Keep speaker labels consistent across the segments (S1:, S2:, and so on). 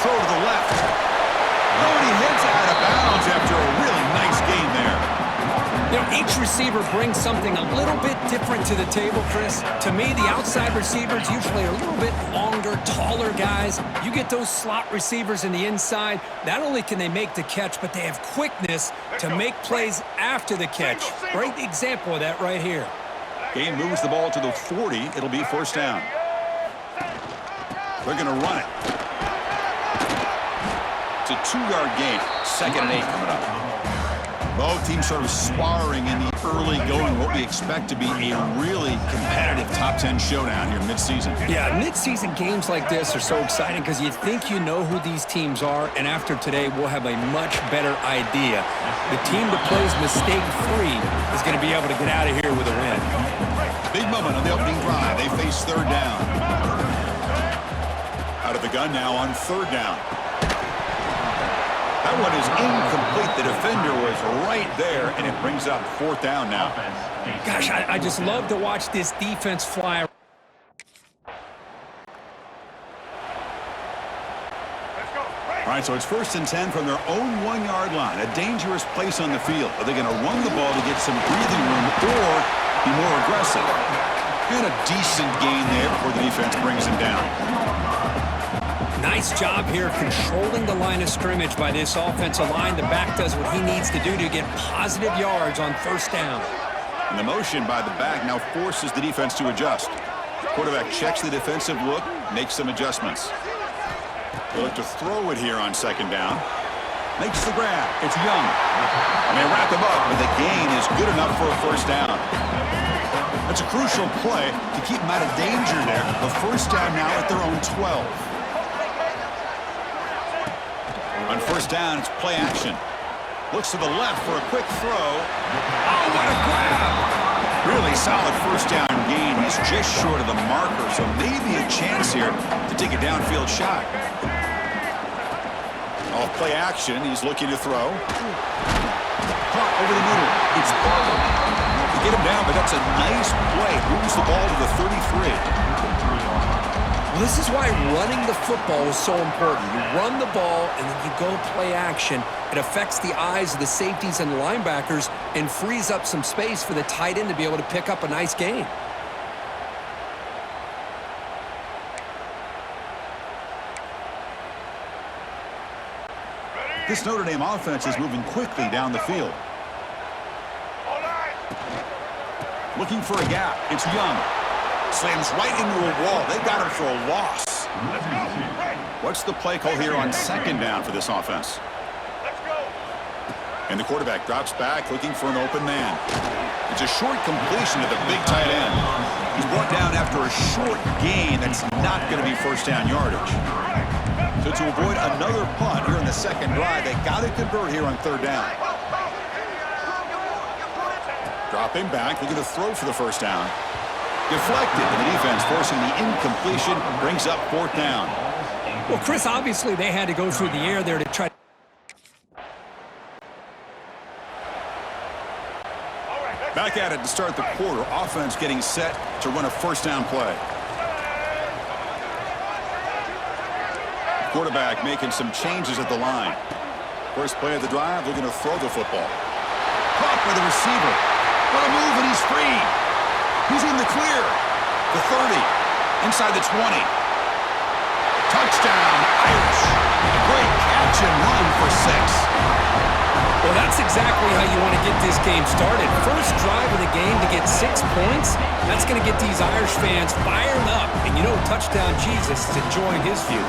S1: throw to the left. Oh, and he heads out of bounds after a really nice gain there.
S2: You know, each receiver brings something a little bit different to the table, Chris. To me, the outside receivers usually are a little bit longer, taller guys. You get those slot receivers in the inside, not only can they make the catch, but they have quickness to make plays after the catch. Great example of that right here.
S1: Game moves the ball to the 40. It'll be first down. They're going to run it. It's a 2-yard gain. 2nd and 8 coming up. Both teams sort of sparring in the early going, what we expect to be a really competitive top 10 showdown here midseason.
S2: Yeah, midseason games like this are so exciting because you think you know who these teams are, and after today, we'll have a much better idea. The team that plays mistake-free is going to be able to get out of here with a win.
S1: Big moment on the opening drive. They face 3rd down. Out of the gun now on 3rd down. That one is incomplete. The defender was right there, and it brings up 4th down now.
S2: Gosh, I just love to watch this defense fly.
S1: All right, so it's 1st and 10 from their own 1-yard line. A dangerous place on the field. Are they going to run the ball to get some breathing room or be more aggressive? And a decent gain there before the defense brings him down.
S2: Nice job here controlling the line of scrimmage by this offensive line. The back does what he needs to do to get positive yards on 1st down.
S1: And the motion by the back now forces the defense to adjust. Quarterback checks the defensive look, makes some adjustments. They'll look to throw it here on 2nd down. Makes the grab. It's Young. And they wrap him up, but the gain is good enough for a 1st down. That's a crucial play to keep them out of danger there. The 1st down now at their own 12. On 1st down, it's play action. Looks to the left for a quick throw. Oh, what a grab! Really solid 1st down gain. He's just short of the marker, so maybe a chance here to take a downfield shot. Off play action, he's looking to throw. Caught over the middle. It's Barber. To get him down, but that's a nice play. Moves the ball to the 33.
S2: Well, this is why running the football is so important. You run the ball, and then you go play action. It affects the eyes of the safeties and the linebackers and frees up some space for the tight end to be able to pick up a nice gain.
S1: This Notre Dame offense is moving quickly down the field. Looking for a gap. It's Young. Slams right into a wall. They got him for a loss. What's the play call here on 2nd down for this offense? And the quarterback drops back looking for an open man. It's a short completion to the big tight end. He's brought down after a short gain that's not going to be 1st down yardage. So to avoid another punt here in the 2nd drive, they got to convert here on 3rd down. Dropping back, looking to throw for the 1st down. Deflected, and the defense forcing the incompletion brings up 4th down.
S2: Well, Chris, obviously they had to go through the air there to try.
S1: Back at it to start the quarter. Offense getting set to run a 1st down play. Quarterback making some changes at the line. First play of the drive, looking to throw the football. Caught by the receiver. What a move, and he's free. He's in the clear. The 30. Inside the 20. Touchdown, Irish. A great catch and run for 6.
S2: Well, that's exactly how you want to get this game started. First drive of the game to get 6 points. That's going to get these Irish fans fired up. And you know, Touchdown Jesus is enjoying his view.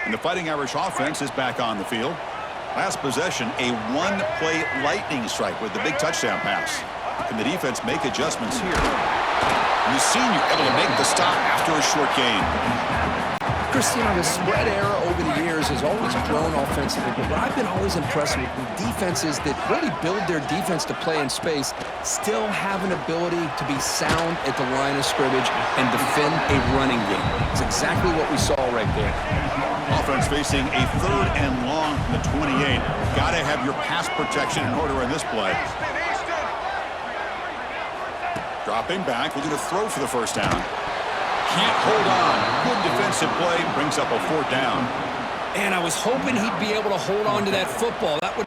S1: And the Fighting Irish offense is back on the field. Last possession, a one-play lightning strike with the big touchdown pass. Can the defense make adjustments here? And the senior able to make the stop after a short gain.
S2: Chris, you know, the spread era over the years years has always grown offensively, but what I've been always impressed with defenses that really build their defense to play in space still have an ability to be sound at the line of scrimmage and defend a running game. It's exactly what we saw right there.
S1: Offense facing a 3rd and long from the 28. Got to have your pass protection in order in this play. Dropping back, looking to throw for the first down. Can't hold on. Good defensive play, brings up a 4th down.
S2: And I was hoping he'd be able to hold on to that football. That would...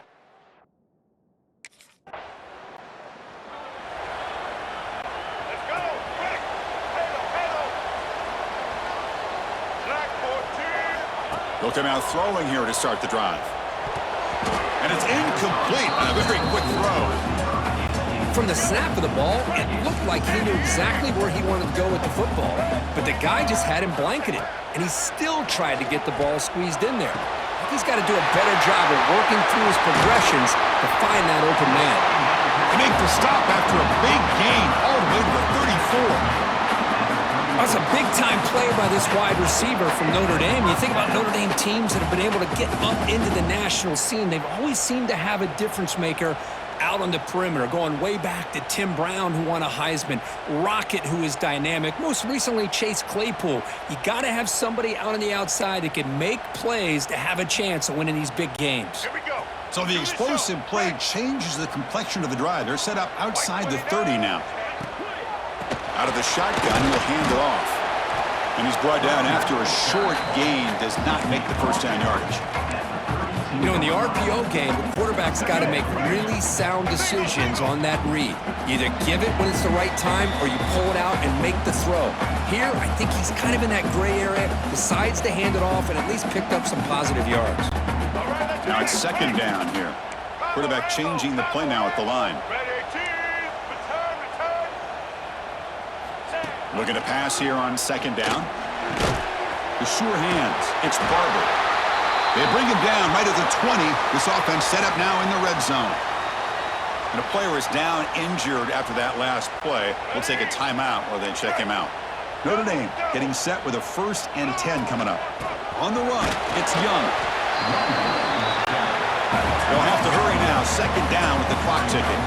S1: Look him out throwing here to start the drive. And it's incomplete on a very quick throw.
S2: From the snap of the ball, it looked like he knew exactly where he wanted to go with the football. But the guy just had him blanketed, and he still tried to get the ball squeezed in there. I think he's got to do a better job of working through his progressions to find that open man.
S1: To make the stop after a big gain all the way to the 34.
S2: That's a big-time play by this wide receiver from Notre Dame. You think about Notre Dame teams that have been able to get up into the national scene. They've always seemed to have a difference maker out on the perimeter, going way back to Tim Brown, who won a Heisman, Rocket, who is dynamic, most recently Chase Claypool. You got to have somebody out on the outside that can make plays to have a chance of winning these big games.
S1: Here we go. So the explosive play changes the complexion of the drive. They're set up outside the 30 now. Out of the shotgun, he'll hand it off. And he's brought down after a short gain, does not make the first down yardage.
S2: You know, in the RPO game, the quarterback's got to make really sound decisions on that read. You either give it when it's the right time or you pull it out and make the throw. Here, I think he's kind of in that gray area, decides to hand it off and at least picked up some positive yards.
S1: Now it's 2nd down here. Quarterback changing the play now at the line. Looking to pass here on 2nd down. The sure hands. It's Barber. They bring him down right at the 20. This offense set up now in the red zone. And a player is down injured after that last play. We'll take a timeout while they check him out. Notre Dame getting set with a 1st and 10 coming up. On the run, it's Young. They'll have to hurry now. 2nd down with the clock ticking.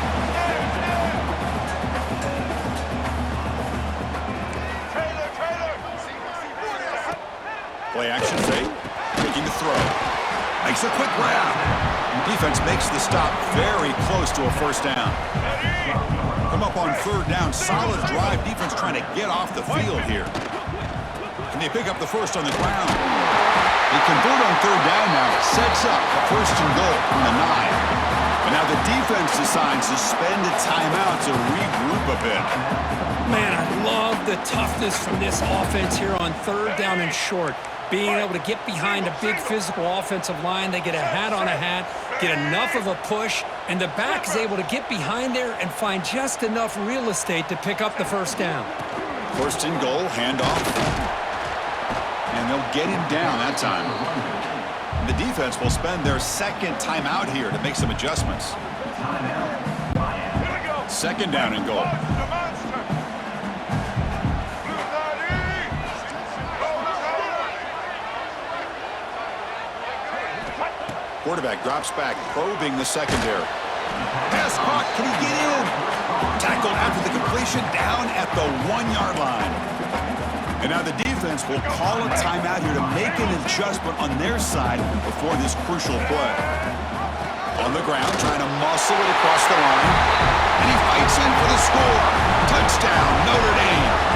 S1: Play action fake. Making the throw. Makes a quick grab. Defense makes the stop very close to a 1st down. Come up on 3rd down. Solid drive. Defense trying to get off the field here. Can they pick up the first on the ground? They convert on 3rd down now. Sets up a 1st and goal from the 9. And now the defense decides to spend a timeout to regroup a bit.
S2: Man, I love the toughness from this offense here on 3rd down and short. Being able to get behind a big physical offensive line. They get a hat on a hat, get enough of a push, and the back is able to get behind there and find just enough real estate to pick up the 1st down.
S1: 1st and goal, handoff. And they'll get him down that time. The defense will spend their 2nd timeout here to make some adjustments. 2nd down and goal. Quarterback drops back, probing the secondary. Pass caught, can he get in? Tackled after the completion, down at the 1-yard line. And now the defense will call a timeout here to make an adjustment on their side before this crucial play. On the ground, trying to muscle it across the line. And he fights in for the score. Touchdown, Notre Dame.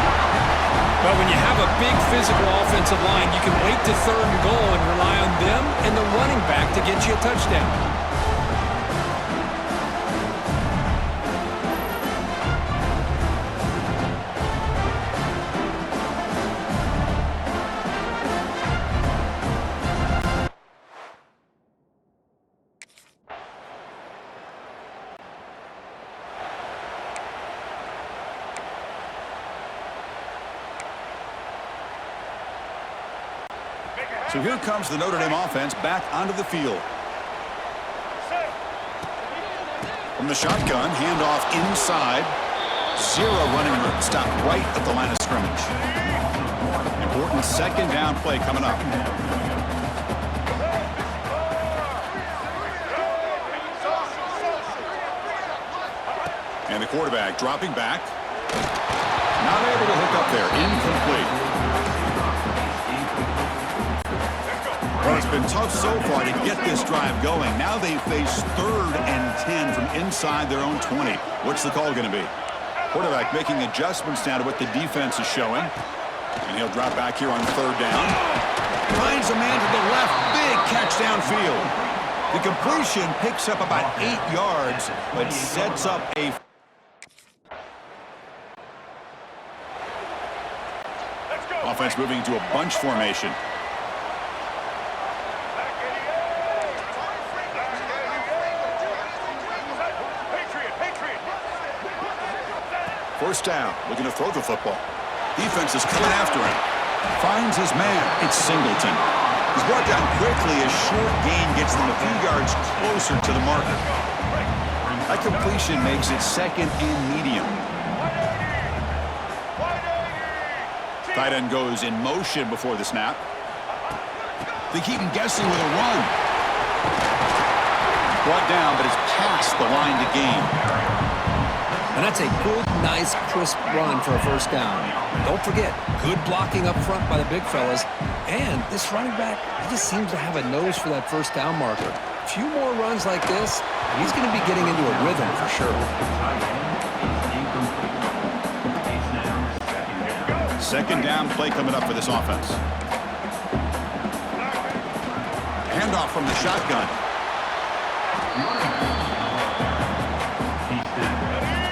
S2: But when you have a big physical offensive line, you can wait to 3rd and goal and rely on them and the running back to get you a touchdown.
S1: So here comes the Notre Dame offense back onto the field. From the shotgun, handoff inside. 0 running room. Stop right at the line of scrimmage. Important 2nd down play coming up. And the quarterback dropping back. Not able to hook up there. Incomplete. Well, it's been tough so far to get this drive going. Now they face 3rd and 10 from inside their own 20. What's the call going to be? Quarterback making adjustments now to what the defense is showing. And he'll drop back here on 3rd down. Finds a man to the left. Big catch downfield. The completion picks up about 8 yards, but sets up a... Offense moving into a bunch formation. First down, looking to throw the football. Defense is coming after him. Finds his man. It's Singleton. He's brought down quickly. A short gain gets them a few yards closer to the marker. That completion makes it 2nd and medium. Tight end goes in motion before the snap. They keep him guessing with a run. Brought down, but it's past the line to gain.
S2: And that's a good, nice, crisp run for a first down. Don't forget, good blocking up front by the big fellas. And this running back, he just seems to have a nose for that first down marker. A few more runs like this, and he's going to be getting into a rhythm for sure.
S1: Second down play coming up for this offense. Handoff from the shotgun.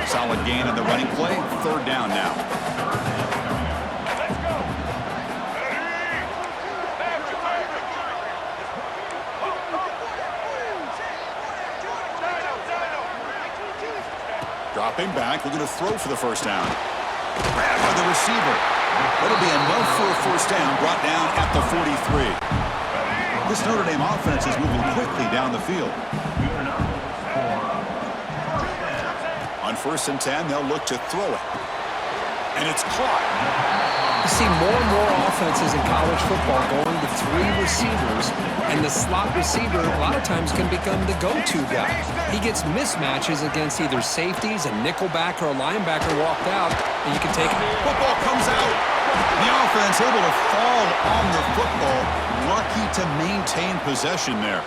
S1: Solid gain on the running play. 3rd down now. Dropping back, looking to throw for the first down. Grabbed by the receiver. That'll be enough for a first down, brought down at the 43. This Notre Dame offense is moving quickly down the field. On 1st and 10, they'll look to throw it. And it's caught.
S2: You see more and more offenses in college football going to 3 receivers, and the slot receiver a lot of times can become the go-to guy. He gets mismatches against either safeties, a nickelback, or a linebacker walked out, and you can take it.
S1: Football comes out. The offense able to fall on the football, lucky to maintain possession there.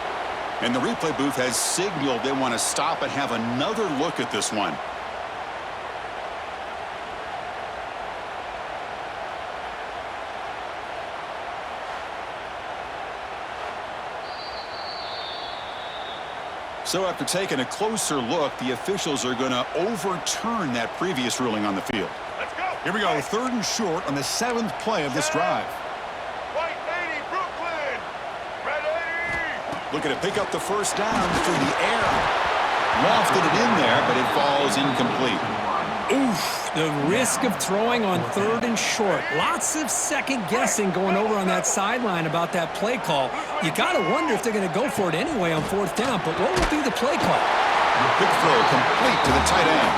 S1: And the replay booth has signaled they want to stop and have another look at this one. So after taking a closer look, the officials are going to overturn that previous ruling on the field.
S3: Let's go.
S1: Here we go, 3rd and short on the 7th play of this drive.
S3: White 80, Brooklyn. Red 80.
S1: Looking to pick up the first down through the air. Lofted it in there, but it falls incomplete.
S2: Oof, the risk of throwing on 3rd and short. Lots of second guessing going over on that sideline about that play call. You got to wonder if they're going to go for it anyway on 4th down, but what will be the play call?
S1: Quick throw complete to the tight end.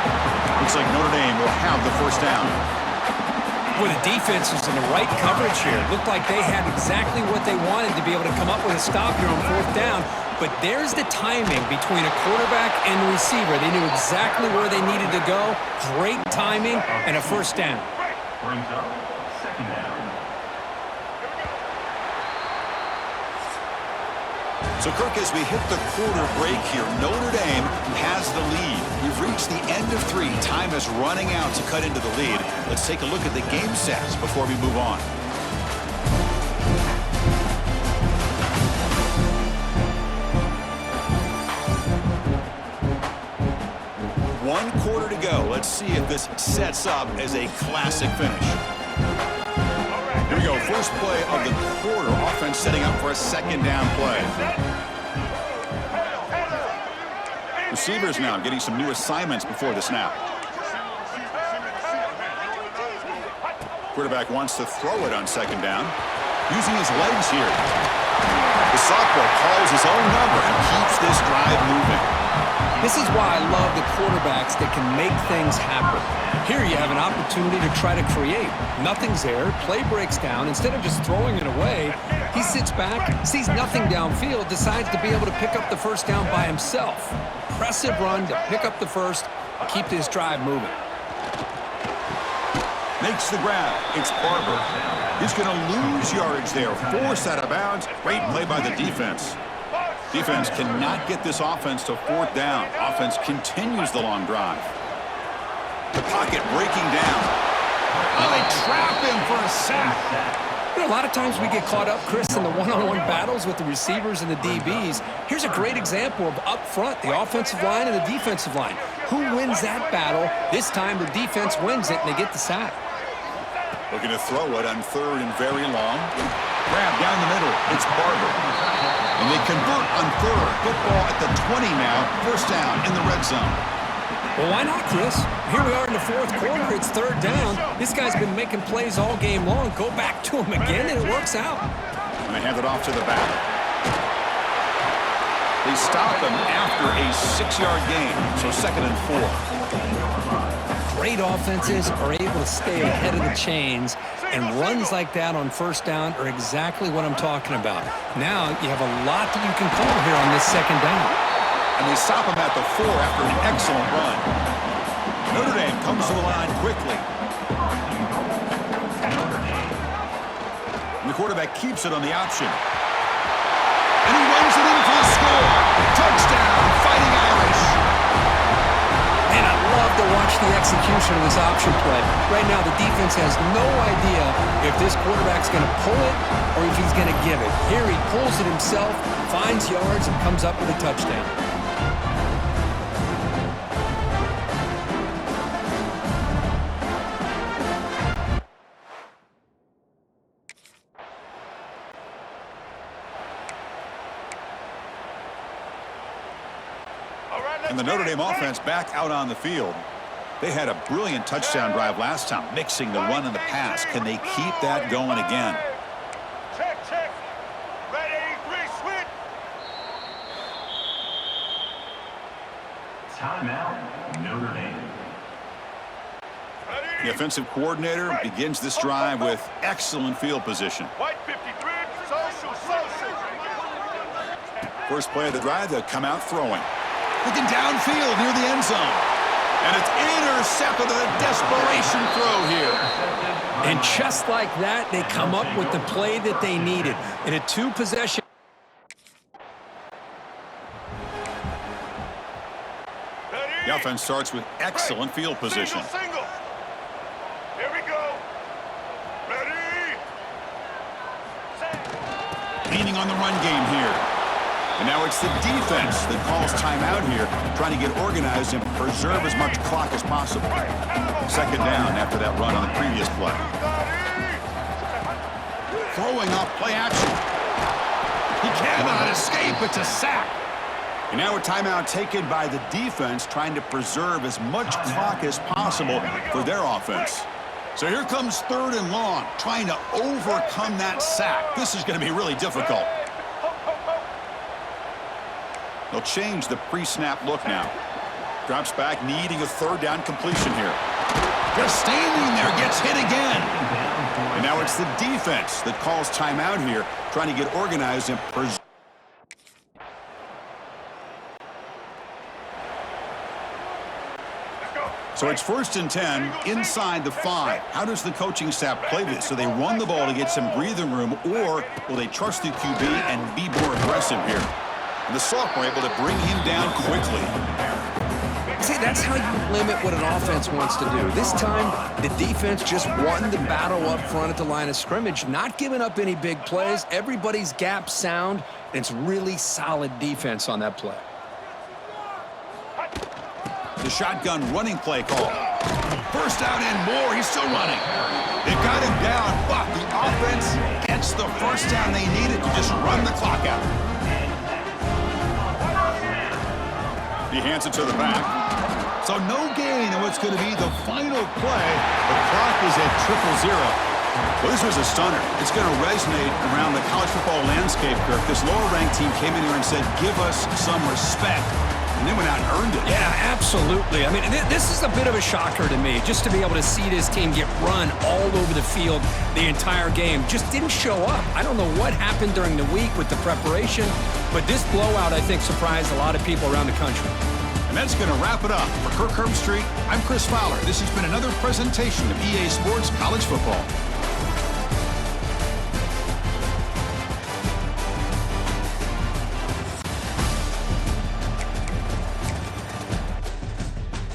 S1: Looks like Notre Dame will have the first down.
S2: Boy, the defense was in the right coverage here. Looked like they had exactly what they wanted to be able to come up with a stop here on 4th down. But there's the timing between a quarterback and the receiver. They knew exactly where they needed to go. Great timing and a first down.
S4: Brings up 2nd down.
S1: So, Kirk, as we hit the quarter break here, Notre Dame has the lead. We've reached the end of 3. Time is running out to cut into the lead. Let's take a look at the game stats before we move on. One quarter to go. Let's see if this sets up as a classic finish. Here we go. First play of the quarter. Offense setting up for a 2nd down play. Receivers now getting some new assignments before the snap. Quarterback wants to throw it on 2nd down. Using his legs here. The sophomore calls his own number and keeps this drive moving.
S2: This is why I love the quarterbacks that can make things happen. Here you have an opportunity to try to create. Nothing's there, play breaks down. Instead of just throwing it away, he sits back, sees nothing downfield, decides to be able to pick up the first down by himself. Impressive run to pick up the first, keep this drive moving.
S1: Makes the grab. It's Barber. He's going to lose yardage there. Forced out of bounds. Great play by the defense. Defense cannot get this offense to fourth down. Offense continues the long drive. The pocket breaking down. Oh, they trap him for a sack.
S2: You know, a lot of times we get caught up, Chris, in the one-on-one battles with the receivers and the DBs. Here's a great example of up front, the offensive line and the defensive line. Who wins that battle? This time the defense wins it, and they get the sack.
S1: Looking to throw it on third and very long. Grab down the middle. It's Barber. And they convert on third. Football at the 20 now. First down in the red zone.
S2: Well, why not, Chris? Here we are in the fourth quarter. It's third down. This guy's been making plays all game long. Go back to him again, and it works out.
S1: And they hand it off to the back. They stop him after a 6-yard gain. So 2nd and 4.
S2: Great offenses are able to stay ahead of the chains, and runs like that on first down are exactly what I'm talking about. Now you have a lot that you can call here on this second down.
S1: And they stop him at the 4 after an excellent run. Notre Dame comes to the line quickly. And the quarterback keeps it on the option. And he runs it in for the score. Touchdown, Fighting Irish.
S2: And I love to watch the execution of this option play. Right now, the defense has no idea if this quarterback's going to pull it or if he's going to give it. Here he pulls it himself, finds yards, and comes up with a touchdown.
S1: And the Notre Dame offense back out on the field. They had a brilliant touchdown drive last time, mixing the run and the pass. Can they keep that going again?
S3: Check, check. Ready, 3, switch.
S4: Timeout, Notre Dame.
S1: The offensive coordinator begins this drive with excellent field position.
S3: White 53, social, social.
S1: First play of the drive, they'll come out throwing. Looking downfield near the end zone. And it's intercepted on a desperation throw here.
S2: And just like that, they come up with the play that they needed. In a 2-possession.
S1: The offense starts with excellent field position.
S3: Single. Here we go. Ready.
S1: Leaning on the run game here. And now it's the defense that calls timeout here, trying to get organized and preserve as much clock as possible. Second down after that run on the previous play. Throwing off play action. He cannot escape. It's a sack. And now a timeout taken by the defense, trying to preserve as much clock as possible for their offense. So here comes third and long, trying to overcome that sack. This is going to be really difficult. They'll change the pre-snap look now. Drops back, needing a third down completion here. Just standing there, gets hit again. And now it's the defense that calls timeout here, trying to get organized and preserve. So it's 1st and 10 inside the 5. How does the coaching staff play this? So they run the ball to get some breathing room, or will they trust the QB and be more aggressive here? And the sophomore able to bring him down quickly.
S2: See, that's how you limit what an offense wants to do. This time, the defense just won the battle up front at the line of scrimmage, not giving up any big plays. Everybody's gap sound, and it's really solid defense on that play.
S1: The shotgun running play call. First down and more. He's still running. They've got him down, but the offense gets the first down they needed to just run the clock out. He hands it to the back. So no gain in what's going to be the final play. The clock is at 0-0. Well, this was a stunner. It's going to resonate around the college football landscape, Kirk. This lower-ranked team came in here and said, give us some respect. and then went out and earned it.
S2: Yeah, absolutely. I mean, this is a bit of a shocker to me, just to be able to see this team get run all over the field the entire game. Just didn't show up. I don't know what happened during the week with the preparation, but this blowout, I think, surprised a lot of people around the country.
S1: And that's going to wrap it up. For Kirk Herbstreit, I'm Chris Fowler. This has been another presentation of EA Sports College Football.